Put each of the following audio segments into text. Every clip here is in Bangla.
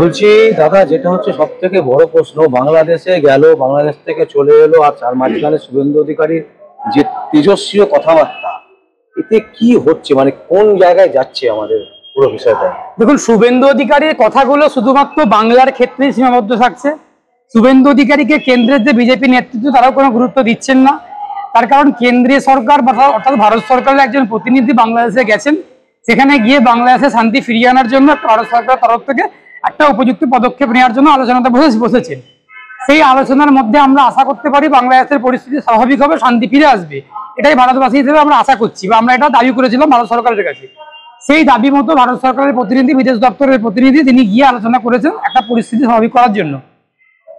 বলছি দাদা, যেটা হচ্ছে সব থেকে বড় প্রশ্ন, বাংলাদেশে গেল, বাংলাদেশ থেকে চলে এলো, আর তার মাঝখানে শুভেন্দু অধিকারীর যে তেজস্বী কথাবার্তা, এতে কি হচ্ছে, মানে কোন জায়গায় যাচ্ছে আমাদের পুরো বিষয়টা? দেখুন, শুভেন্দু অধিকারীর কথাগুলো শুধুমাত্র বাংলার ক্ষেত্রেই সীমাবদ্ধ থাকছে। শুভেন্দু অধিকারীকে কেন্দ্রের যে বিজেপি নেতৃত্ব তারাও কোনো গুরুত্ব দিচ্ছেন না। তার কারণ কেন্দ্রীয় সরকার অর্থাৎ ভারত সরকারের একজন প্রতিনিধি বাংলাদেশে গেছেন, সেখানে গিয়ে বাংলাদেশে শান্তি ফিরিয়ে আনার জন্য ভারত সরকারের তরফ থেকে একটা উপযুক্ত পদক্ষেপ নেওয়ার জন্য আলোচনাতে বসেছেন। সেই আলোচনার মধ্যে আমরা আশা করতে পারি বাংলাদেশের পরিস্থিতি স্বাভাবিক হবে, শান্তি ফিরে আসবে। এটাই ভারতবাসী হিসেবে আমরা আশা করছি, বা আমরা এটা দাবি করেছিলাম ভারত সরকারের কাছে। সেই দাবি মতো ভারত সরকারের প্রতিনিধি, বিদেশ দপ্তরের প্রতিনিধি, তিনি গিয়ে আলোচনা করেছেন একটা পরিস্থিতি স্বাভাবিক করার জন্য।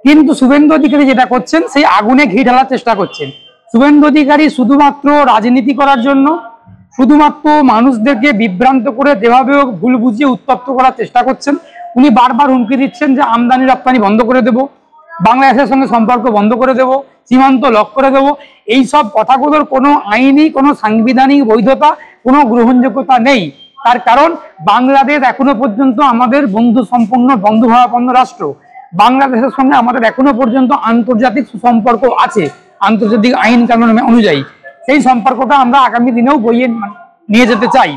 কিন্তু শুভেন্দু অধিকারী যেটা করছেন, সেই আগুনে ঘি ঢালার চেষ্টা করছেন। শুভেন্দু অধিকারী শুধুমাত্র রাজনীতি করার জন্য, শুধুমাত্র মানুষদেরকে বিভ্রান্ত করে যেভাবে ভুল বুঝিয়ে উত্তপ্ত করার চেষ্টা করছেন। উনি বারবার হুমকি দিচ্ছেন যে আমদানি রপ্তানি বন্ধ করে দেব, বাংলাদেশের সঙ্গে সম্পর্ক বন্ধ করে দেব, সীমান্ত লক করে দেব। এইসব কথাগুলোর কোনো আইনি, কোনো সাংবিধানিক বৈধতা, কোনো গ্রহণযোগ্যতা নেই। তার কারণ বাংলাদেশ এখনো পর্যন্ত আমাদের বন্ধু সম্পন্ন, বন্ধুভাবাপন্ন রাষ্ট্র। বাংলাদেশের সঙ্গে আমাদের এখনো পর্যন্ত আন্তর্জাতিক সুসম্পর্ক আছে, আন্তর্জাতিক আইন কানুন অনুযায়ী। সেই সম্পর্কটা আমরা আগামী দিনেও বইয়ে নিয়ে যেতে চাই।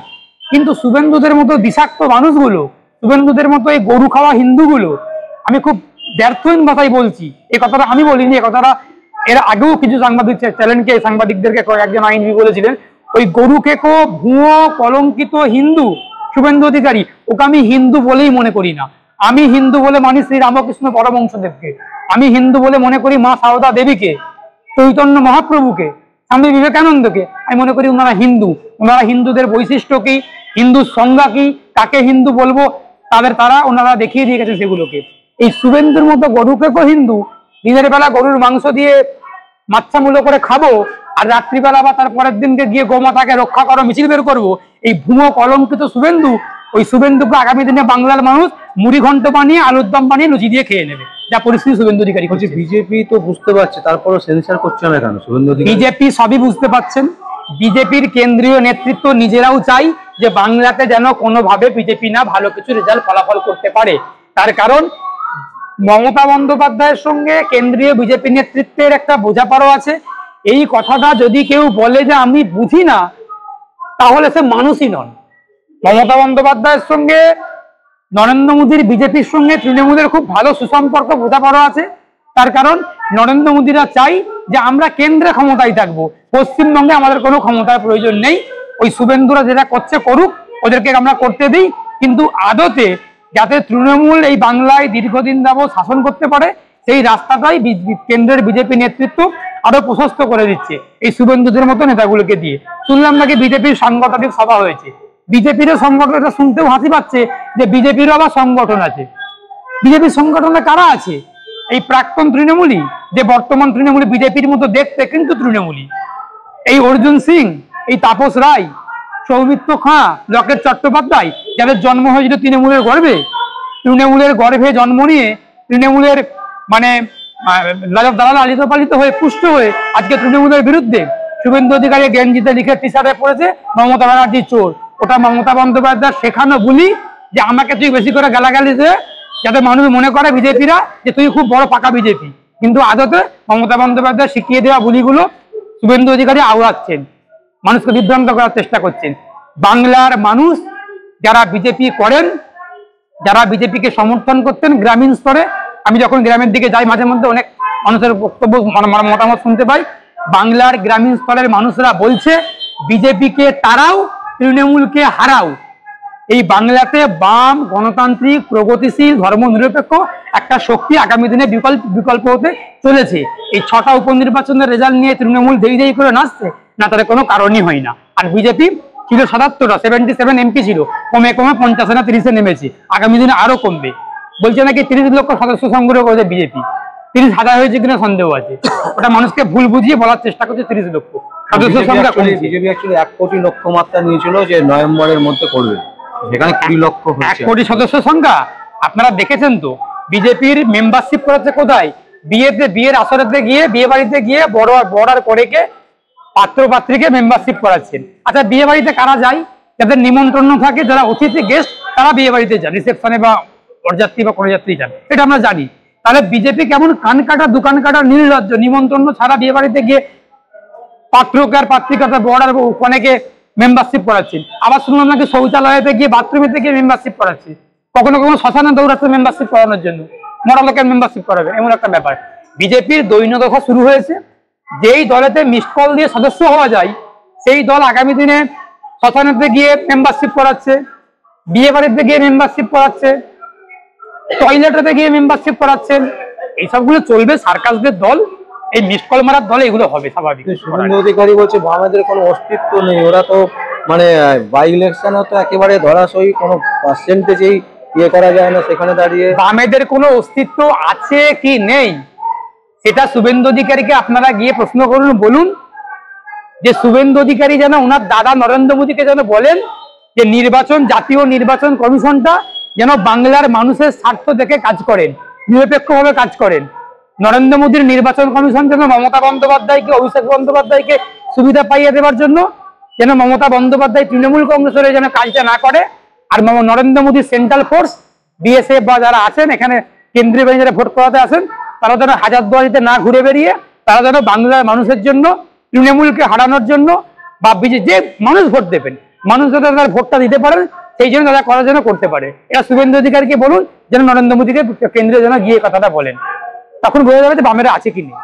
কিন্তু শুভেন্দুদের মতো বিষাক্ত মানুষগুলো, শুভেন্দুদের মতো এই গরু খাওয়া হিন্দুগুলো, আমি খুব ব্যর্থহীন ভাষায় বলছি, এই কথাটা আমি বলিনি, এই কথাটা এর আগেও কিছু সাংবাদিক চ্যানেলকে, সাংবাদিকদেরকে একজন আইনজীবী বলেছিলেন, ওই গরু খেকো ভুয়ো কলঙ্কিত হিন্দু শুভেন্দু অধিকারী, ওকে আমি হিন্দু বলেই মনে করি না। আমি হিন্দু বলে মানি শ্রী রামকৃষ্ণ পরমহংসদেবকে, আমি হিন্দু বলে মনে করি মা সারদা দেবীকে, চৈতন্য মহাপ্রভুকে, স্বামী বিবেকানন্দকে। আমি মনে করি ওনারা হিন্দু। ওনারা হিন্দুদের বৈশিষ্ট্য কি, হিন্দু সংজ্ঞা কি, কাকে হিন্দু বলবো, ওনারা দেখিয়ে দিয়ে গেছে সেগুলোকে। এই শুভেন্দুর মতো গরুকে হিন্দু, দিনের বেলা গরুর মাংস দিয়ে মাচ্ছামূল্য করে খাবো, আর রাত্রিবেলা বা তার পরের দিনকে গিয়ে গোমাতাকে রক্ষা করো মিছিল বের করবো, এই ভুয়ো কলঙ্কিত শুভেন্দু, ওই শুভেন্দুকে আগামী দিনে বাংলার মানুষ মুড়ি ঘন্ট বানিয়ে, আলুর দম বানিয়ে লুচি দিয়ে খেয়ে নেবে, যা পরিস্থিতি শুভেন্দু অধিকারী করছে। বিজেপি তো বুঝতে পারছে, তারপরও সেন্সার করছে না কেন শুভেন্দু অধিকারী? বিজেপি সবই বুঝতে পারছেন। বিজেপির কেন্দ্রীয় নেতৃত্ব নিজেরাও চাই যে বাংলাতে যেন কোনোভাবে বিজেপি না ভালো কিছু রেজাল্ট ফলাফল করতে পারে। তার কারণ মমতা বন্দ্যোপাধ্যায়ের সঙ্গে কেন্দ্রীয় বিজেপি নেতৃত্বের একটা বোঝাপড়া আছে। এই কথাটা যদি কেউ বলে যে আমি বুঝি না, তাহলে সে মানুষই নন। মমতা বন্দ্যোপাধ্যায়ের সঙ্গে নরেন্দ্র মোদীর, বিজেপির সঙ্গে তৃণমূলের খুব ভালো সুসম্পর্ক, বোঝাপড়া আছে। তার কারণ নরেন্দ্র মোদীরা চাই যে আমরা কেন্দ্রে ক্ষমতায় থাকবো, পশ্চিমবঙ্গে আমাদের কোনো ক্ষমতার প্রয়োজন নেই। ওই শুভেন্দুরা যেটা করছে করুক, ওদেরকে আমরা করতে দিই। কিন্তু আদতে যাতে তৃণমূল এই বাংলায় দীর্ঘদিন যাবত শাসন করতে পারে, সেই রাস্তাটাই কেন্দ্রের বিজেপি নেতৃত্ব আরো প্রশস্ত করে দিচ্ছে এই শুভেন্দুদের মতো নেতাগুলোকে দিয়ে। শুনলাম নাকি বিজেপির সাংগঠনিক সভা হয়েছে। বিজেপিরও সংগঠনটা শুনতেও হাসি পাচ্ছে যে বিজেপিরও আবার সংগঠন আছে। বিজেপির সংগঠনে কারা আছে? এই প্রাক্তন তৃণমূলী, যে বর্তমান তৃণমূলী, বিজেপির মতো দেখতে কিন্তু তৃণমূলী। এই অর্জুন সিং, এই তাপস রায়, সৌমিত্র খাঁ, লকেট চট্টোপাধ্যায়, যাদের জন্ম হয়েছিল তৃণমূলের গর্ভে, তৃণমূলের গর্ভে জন্ম নিয়ে তৃণমূলের মানে দ্বারা লালিত পালিত হয়ে, পুষ্ট হয়ে আজকে তৃণমূলের বিরুদ্ধে শুভেন্দু অধিকারী গেঞ্জিতে লিখে টি শার্টে পড়েছে মমতা ব্যানার্জি চোর। ওটা মমতা বন্দ্যোপাধ্যায় শেখানো বুলি, যে আমাকে তুই বেশি করে গালাগালি দে, যাতে মানুষ মনে করে বিজেপিরা যে তুই খুব বড় পাকা বিজেপি। কিন্তু আদতে মমতা বন্দ্যোপাধ্যায় শিখিয়ে দেওয়া বুলিগুলো শুভেন্দু অধিকারী আওড়াচ্ছেন, মানুষকে বিভ্রান্ত করার চেষ্টা করছেন। বাংলার মানুষ যারা বিজেপি করেন, যারা বিজেপিকে সমর্থন করতেন গ্রামীণ স্তরে, আমি যখন গ্রামের দিকে যাই মাঝে মধ্যে অনেক মানুষের বক্তব্য, মতামত শুনতে পাই। বাংলার গ্রামীণ স্তরের মানুষরা বলছে বিজেপিকে তারাও, তৃণমূলকে হারাও। এই বাংলাতে বাম, গণতান্ত্রিক, প্রগতিশীল, ধর্মনিরপেক্ষ একটা শক্তি আগামী দিনে বিকল্প হতে চলেছে। এই 6টা উপনির্বাচনের রেজাল্ট নিয়ে তৃণমূল দেই দেই করে নাচছে না, তাদের কোনো কারণই হয় না। আর বিজেপি ছিল 77টা, 77 এমপি ছিল, কমে কমে 50 না 30-এ নেমেছে, আগামী দিনে আরো কমবে। বলছে নাকি 30 লক্ষ সদস্য সংগ্রহ করেছে বিজেপি, 30,000 হয়েছে কিনা সন্দেহ আছে। ওটা মানুষকে ভুল বুঝিয়ে বলার চেষ্টা করছে 30 লক্ষ সদস্য সংখ্যা। বিজেপি অ্যাকচুয়ালি 1 কোটি লক্ষ্যমাত্রা নিয়েছিল যে নভেম্বরের মধ্যে করবে, সেখানে 20 লক্ষ, 1 কোটি সদস্য সংখ্যা। আপনারা দেখেছেন তো বিজেপির মেম্বারশিপ করেছে কোথায়? বিয়ের আসরেতে গিয়ে, বিয়ে বাড়িতে গিয়ে বর্ডার করে কে পাত্র পাত্রীকে মেম্বারশিপ করাচ্ছেন। আচ্ছা, বিয়ে বাড়িতে কারা যায়? যাদের নিমন্ত্রণ থাকে, যারা অতিথি গেস্ট, তারা বিয়ে বাড়িতে যান, রিসেপশনে বা বরযাত্রী বা কোনো যাত্রী যান, এটা আমরা জানি। তাহলে বিজেপি কেমন কান কাটা দোকান কাটা নির্লজ্জ, নিমন্ত্রণ ছাড়া বিয়ে বাড়িতে গিয়ে পাত্রকে আর পাত্রিকাতে বর্ডার অনেকে মেম্বারশিপ করাচ্ছেন। আবার শুনলাম নাকি শৌচালয়তে গিয়ে বাথরুমেতে গিয়ে মেম্বারশিপ করাচ্ছে, কখনো কখনো শ্মশানে দৌড়াচ্ছে মেম্বারশিপ করানোর জন্য, মরা লোকের মেম্বারশিপ করাবে, এমন একটা ব্যাপার। বিজেপির দৈন্যদশা শুরু হয়েছে। যেই দলেতে মিসড কল দিয়ে সদস্য হওয়া যায় সেই দল আগামী দিনে শ্মশানেতে গিয়ে মেম্বারশিপ করাচ্ছে, বিয়ে বাড়িতে গিয়ে মেম্বারশিপ করাচ্ছে, টয়লেটেতে গিয়ে মেম্বারশিপ করাচ্ছেন। এইসবগুলো চলবে, সার্কাসদের দল, এই মিসড কল মারার দলে এগুলো হবে স্বাভাবিক। শুভেন্দু অধিকারী বলছে বামেদের কোনো অস্তিত্ব নেই, ওরা তো মানে বাই ইলেকশনে তো একেবারে ধরাশয়ী, কোনো পার্সেন্টেজেই ইয়ে করা যায় না, সেখানে দাঁড়িয়ে বামেদের কোনো অস্তিত্ব আছে কি নেই সেটা শুভেন্দু অধিকারীকে আপনারা গিয়ে প্রশ্ন করুন, বলুন যে শুভেন্দু অধিকারী যেন ওনার দাদা নরেন্দ্র মোদীকে যেন বলেন যে নির্বাচন, জাতীয় নির্বাচন কমিশনটা যেন বাংলার মানুষের স্বার্থ দেখে কাজ করেন, নিরপেক্ষভাবে কাজ করেন। নরেন্দ্র মোদীর নির্বাচন কমিশন যেন মমতা বন্দ্যোপাধ্যায়কে, অভিষেক বন্দ্যোপাধ্যায়কে সুবিধা পাইয়ে দেওয়ার জন্য যেন মমতা বন্দ্যোপাধ্যায় তৃণমূল কংগ্রেসের যেন কাজটা না করে, আর নরেন্দ্র মোদীর সেন্ট্রাল ফোর্স বিএসএফ বা যারা আছেন এখানে কেন্দ্রীয় বাহিনী যারা ভোট করাতে আসেন তারা যেন হাজারদুয়ারিতে না ঘুরে বেরিয়ে তারা যেন বাংলার মানুষের জন্য, তৃণমূলকে হারানোর জন্য বা যে মানুষ ভোট দেবেন মানুষ যাতে তার ভোটটা দিতে পারেন সেই জন্য তারা করার জন্য করতে পারে। এটা শুভেন্দু অধিকারীকে বলুন যেন নরেন্দ্র মোদীকে কেন্দ্রে যেন গিয়ে কথাটা বলেন, তখন বোঝা যাবে যে বামেরা আছে কি নেই।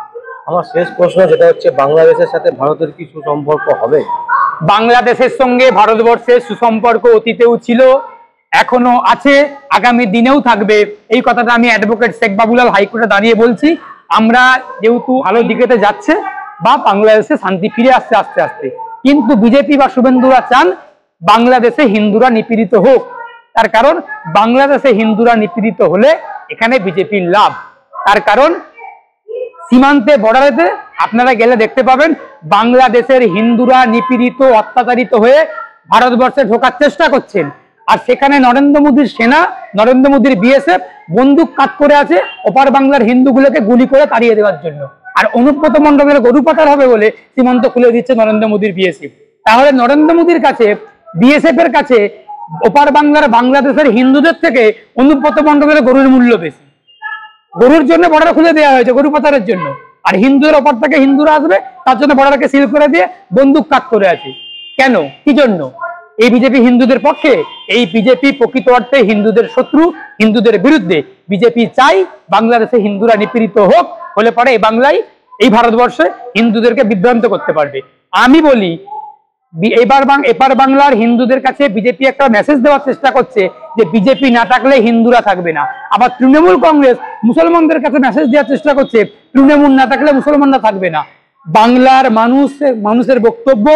আমার শেষ প্রশ্ন যেটা হচ্ছে, বাংলাদেশের সাথে ভারতের কি সুসম্পর্ক হবে? বাংলাদেশের সঙ্গে ভারতবর্ষের সুসম্পর্ক অতীতেও ছিল, এখনো আছে, আগামী দিনেও থাকবে। এই কথাটা আমি অ্যাডভোকেট শেখ বাবুলাল হাইকোর্টে দাঁড়িয়ে বলছি। আমরা যেহেতু ভালো দিকেতে যাচ্ছে বা বাংলাদেশে শান্তি ফিরে আসছে আস্তে আস্তে, কিন্তু বিজেপি বা শুভেন্দুরা চান বাংলাদেশে হিন্দুরা নিপীড়িত হোক। তার কারণ বাংলাদেশে হিন্দুরা নিপীড়িত হলে এখানে বিজেপির লাভ। তার কারণ সীমান্তে বর্ডারেতে আপনারা গেলে দেখতে পাবেন বাংলাদেশের হিন্দুরা নিপীড়িত, অত্যাচারিত হয়ে ভারতবর্ষে ঢোকার চেষ্টা করছেন, আর সেখানে নরেন্দ্র মোদীর সেনা, নরেন্দ্র মোদীর বিএসএফ বন্দুক কাত করে আছে ওপার বাংলার হিন্দুগুলোকে গুলি করে তাড়িয়ে দেওয়ার জন্য। আর অনুব্রত মণ্ডলের গরু পাচার হবে বলে সীমান্ত খুলে দিচ্ছে নরেন্দ্র মোদীর বিএসএফ। তাহলে নরেন্দ্র মোদীর কাছে, বিএসএফ এর কাছে ওপার বাংলার বাংলাদেশের হিন্দুদের থেকে অনুব্রত মণ্ডলের গরুর মূল্য বেশি। গরুর জন্য বর্ডার খুলে দেওয়া হয়েছে, গরু পাচারের জন্য, আর হিন্দুদের ওপর থেকে হিন্দুরা আসবে তার জন্য বর্ডারকে সিল করে দিয়ে বন্দুক কাত করে আছে। কেন, কি জন্য? এই বিজেপি হিন্দুদের পক্ষে? এই বিজেপি প্রকৃত অর্থে হিন্দুদের শত্রু, হিন্দুদের বিরুদ্ধে। বিজেপি চাই বাংলাদেশে হিন্দুরা নিপীড়িত হোক, হলে পরে এই বাংলায়, এই ভারতবর্ষে হিন্দুদেরকে বিভ্রান্ত করতে পারবে। আমি বলি এপার বাংলার হিন্দুদের কাছে বিজেপি একটা মেসেজ দেওয়ার চেষ্টা করছে যে বিজেপি না থাকলে হিন্দুরা থাকবে না। আবার তৃণমূল কংগ্রেস মুসলমানদের কাছে মেসেজ দেওয়ার চেষ্টা করছে তৃণমূল না থাকলে মুসলমানরা থাকবে না। বাংলার মানুষের বক্তব্য,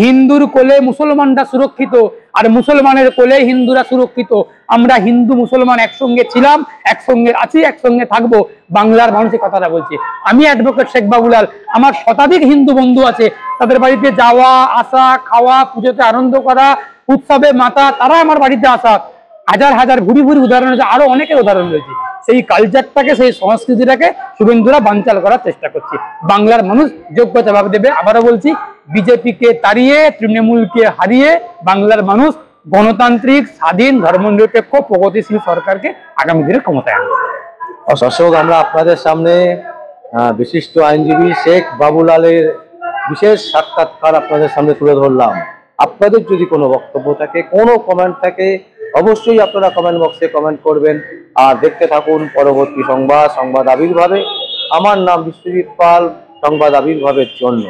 হিন্দুর কোলে মুসলমানরা সুরক্ষিত আর মুসলমানের কোলে হিন্দুরা সুরক্ষিত। আমরা হিন্দু মুসলমান একসঙ্গে ছিলাম, একসঙ্গে আছি, একসঙ্গে থাকবো। বাংলার মানুষের কথাটা বলছে। আমি অ্যাডভোকেট শেখ বাবুলাল, আমার শতাধিক হিন্দু বন্ধু আছে, তাদের বাড়িতে যাওয়া আসা, খাওয়া, পুজোতে আনন্দ করা, উৎসবে মাতা, তারা আমার বাড়িতে আসা, হাজার হাজার ভুরি ভুরি উদাহরণ রয়েছে, আরো অনেকের উদাহরণ রয়েছে। সেই কালচারটাকে, সেই সংস্কৃতিটাকে শুভেন্দুরা বানচাল করার চেষ্টা করছে। বাংলার মানুষ যোগ্য জবাব দেবে। আবারও বলছি, বিজেপিকে তাড়িয়ে, তৃণমূলকে হারিয়ে বাংলার মানুষ গণতান্ত্রিক, স্বাধীন, ধর্মনিরপেক্ষ, প্রগতিশীল সরকারকে আগামী দিনে ক্ষমতায় আনবে। দর্শক, আমরা আপনাদের সামনে বিশিষ্ট আইনজীবী শেখ বাবুলালের বিশেষ সাক্ষাৎকার আপনাদের সামনে তুলে ধরলাম। আপনাদের যদি কোনো বক্তব্য থাকে, কোনো কমেন্ট থাকে, অবশ্যই আপনারা কমেন্ট বক্সে কমেন্ট করবেন। আর দেখতে থাকুন পরবর্তী সংবাদ আবির্ভাবে। আমার নাম বিশ্বজিৎ পাল, সংবাদ আবির্ভাবের জন্য।